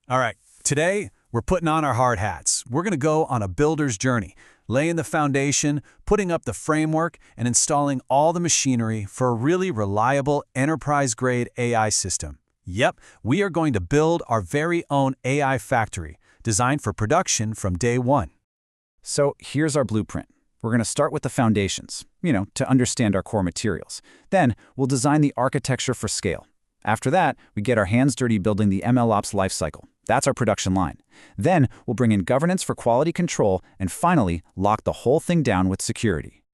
All right, today we're putting on our hard hats. We're going to go on a builder's journey, laying the foundation, putting up the framework, and installing all the machinery for a really reliable enterprise-grade AI system. Yep, we are going to build our very own AI factory, designed for production from day one. So here's our blueprint. We're going to start with the foundations, to understand our core materials. Then we'll design the architecture for scale. After that, we get our hands dirty building the MLOps Lifecycle. That's our production line. Then we'll bring in governance for quality control and finally lock the whole thing down with security.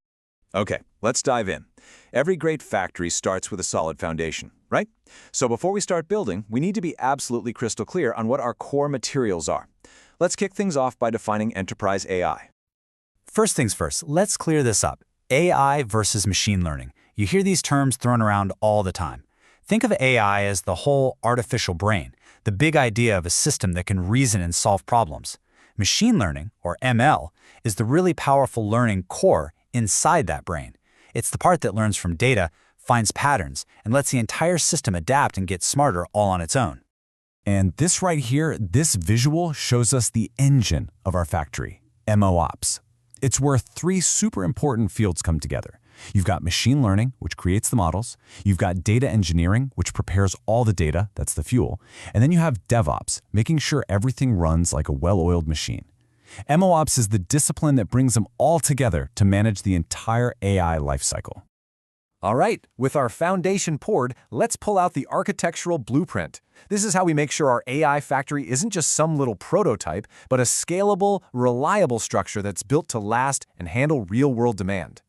Okay, let's dive in. Every great factory starts with a solid foundation, right? So before we start building, we need to be absolutely crystal clear on what our core materials are. Let's kick things off by defining enterprise AI. First things first, let's clear this up. AI versus machine learning. You hear these terms thrown around all the time. Think of AI as the whole artificial brain, the big idea of a system that can reason and solve problems. Machine learning, or ML, is the really powerful learning core inside that brain. It's the part that learns from data, finds patterns, and lets the entire system adapt and get smarter all on its own. And this right here, this visual shows us the engine of our factory, MLOps. It's where three super important fields come together. You've got machine learning, which creates the models. You've got data engineering, which prepares all the data, that's the fuel. And then you have DevOps, making sure everything runs like a well-oiled machine. MLOps is the discipline that brings them all together to manage the entire AI lifecycle. All right, with our foundation poured, let's pull out the architectural blueprint. This is how we make sure our AI factory isn't just some little prototype, but a scalable, reliable structure that's built to last and handle real-world demand.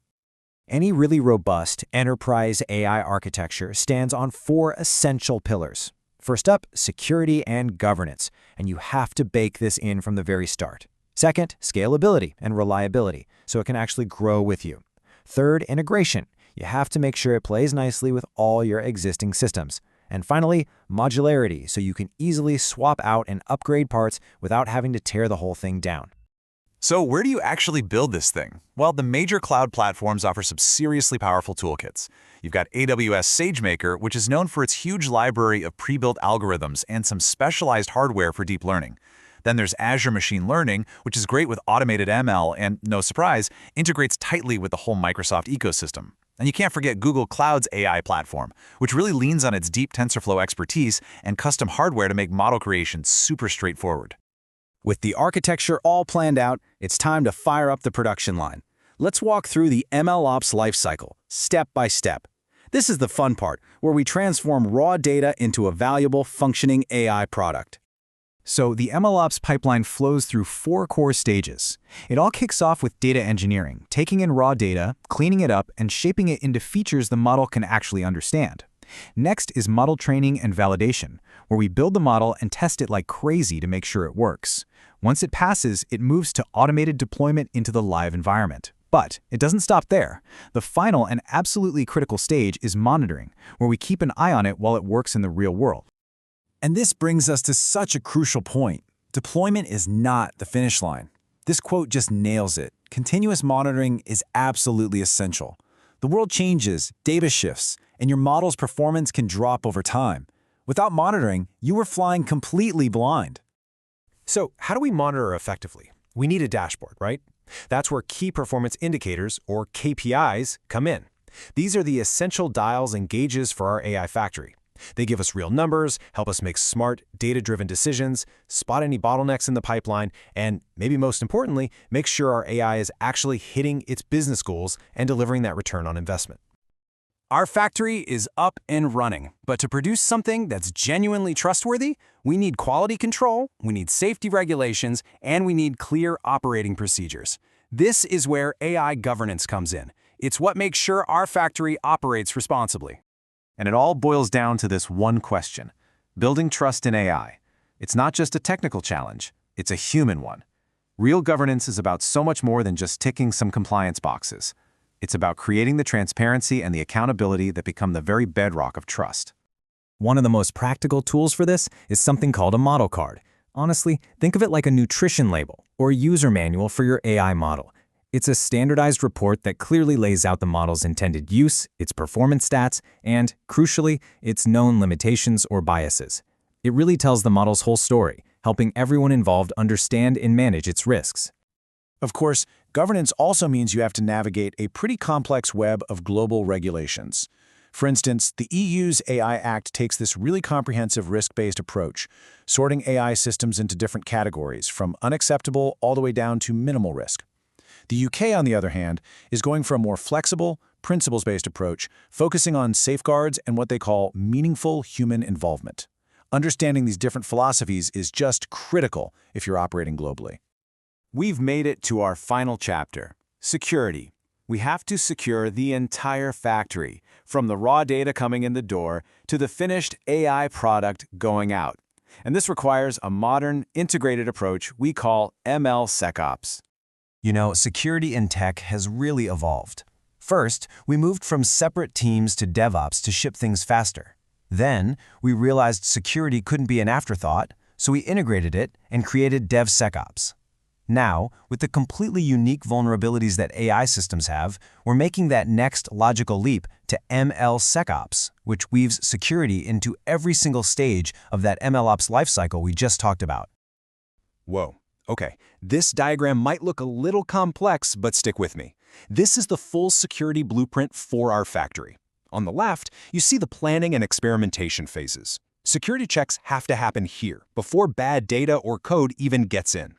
Any really robust enterprise AI architecture stands on four essential pillars. First up, security and governance, and you have to bake this in from the very start. Second, scalability and reliability, so it can actually grow with you. Third, integration. You have to make sure it plays nicely with all your existing systems. And finally, modularity, so you can easily swap out and upgrade parts without having to tear the whole thing down. So where do you actually build this thing? Well, the major cloud platforms offer some seriously powerful toolkits. You've got AWS SageMaker, which is known for its huge library of pre-built algorithms and some specialized hardware for deep learning. Then there's Azure Machine Learning, which is great with automated ML and, no surprise, integrates tightly with the whole Microsoft ecosystem. And you can't forget Google Cloud's AI platform, which really leans on its deep TensorFlow expertise and custom hardware to make model creation super straightforward. With the architecture all planned out, it's time to fire up the production line. Let's walk through the MLOps lifecycle, step by step. This is the fun part, where we transform raw data into a valuable, functioning AI product. So the MLOps pipeline flows through four core stages. It all kicks off with data engineering, taking in raw data, cleaning it up, and shaping it into features the model can actually understand. Next is model training and validation, where we build the model and test it like crazy to make sure it works. Once it passes, it moves to automated deployment into the live environment. But it doesn't stop there. The final and absolutely critical stage is monitoring, where we keep an eye on it while it works in the real world. And this brings us to such a crucial point. Deployment is not the finish line. This quote just nails it. Continuous monitoring is absolutely essential. The world changes, data shifts, and your model's performance can drop over time. Without monitoring, you are flying completely blind. So how do we monitor effectively? We need a dashboard, right? That's where key performance indicators, or KPIs, come in. These are the essential dials and gauges for our AI factory. They give us real numbers, help us make smart, data-driven decisions, spot any bottlenecks in the pipeline, and, maybe most importantly, make sure our AI is actually hitting its business goals and delivering that return on investment. Our factory is up and running, but to produce something that's genuinely trustworthy, we need quality control, we need safety regulations, and we need clear operating procedures. This is where AI governance comes in. It's what makes sure our factory operates responsibly. And it all boils down to this one question: building trust in AI. It's not just a technical challenge, it's a human one. Real governance is about so much more than just ticking some compliance boxes. It's about creating the transparency and the accountability that become the very bedrock of trust. One of the most practical tools for this is something called a model card. Honestly, think of it like a nutrition label or user manual for your AI model. It's a standardized report that clearly lays out the model's intended use, its performance stats, and, crucially, its known limitations or biases. It really tells the model's whole story: helping everyone involved understand and manage its risks. Of course, governance also means you have to navigate a pretty complex web of global regulations. For instance, the EU's AI Act takes this really comprehensive risk-based approach, sorting AI systems into different categories, from unacceptable all the way down to minimal risk. The UK, on the other hand, is going for a more flexible, principles-based approach, focusing on safeguards and what they call meaningful human involvement. Understanding these different philosophies is just critical if you're operating globally. We've made it to our final chapter, security. We have to secure the entire factory, from the raw data coming in the door to the finished AI product going out. And this requires a modern, integrated approach we call MLSecOps. You know, security in tech has really evolved. First, we moved from separate teams to DevOps to ship things faster. Then, we realized security couldn't be an afterthought, so we integrated it and created DevSecOps. Now, with the completely unique vulnerabilities that AI systems have, we're making that next logical leap to MLSecOps, which weaves security into every single stage of that MLOps lifecycle we just talked about. Whoa, okay. This diagram might look a little complex, but stick with me. This is the full security blueprint for our factory. On the left, you see the planning and experimentation phases. Security checks have to happen here, before bad data or code even gets in.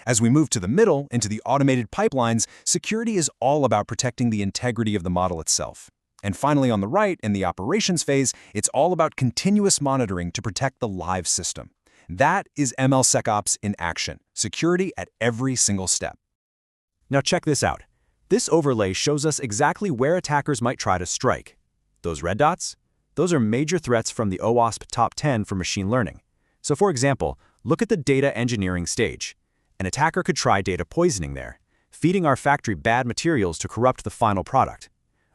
As we move to the middle, into the automated pipelines, security is all about protecting the integrity of the model itself. And finally, on the right, in the operations phase, it's all about continuous monitoring to protect the live system. That is MLSecOps in action, security at every single step. Now check this out. This overlay shows us exactly where attackers might try to strike. Those red dots? Those are major threats from the OWASP Top 10 for machine learning. So for example, look at the data engineering stage. An attacker could try data poisoning there, feeding our factory bad materials to corrupt the final product.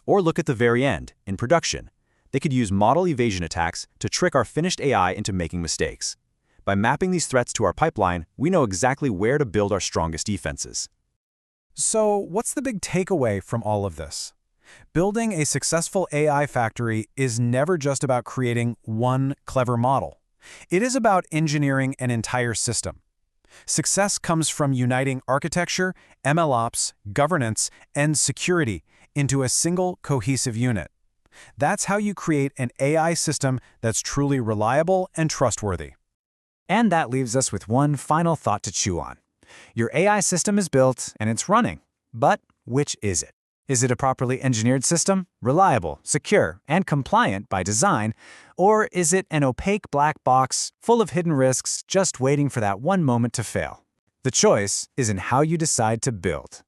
Or look at the very end, in production. They could use model evasion attacks to trick our finished AI into making mistakes. By mapping these threats to our pipeline, we know exactly where to build our strongest defenses. So, what's the big takeaway from all of this? Building a successful AI factory is never just about creating one clever model. It is about engineering an entire system. Success comes from uniting architecture, MLOps, governance, and security into a single cohesive unit. That's how you create an AI system that's truly reliable and trustworthy. And that leaves us with one final thought to chew on. Your AI system is built and it's running, but which is it? Is it a properly engineered system, reliable, secure, and compliant by design, or is it an opaque black box full of hidden risks just waiting for that one moment to fail? The choice is in how you decide to build.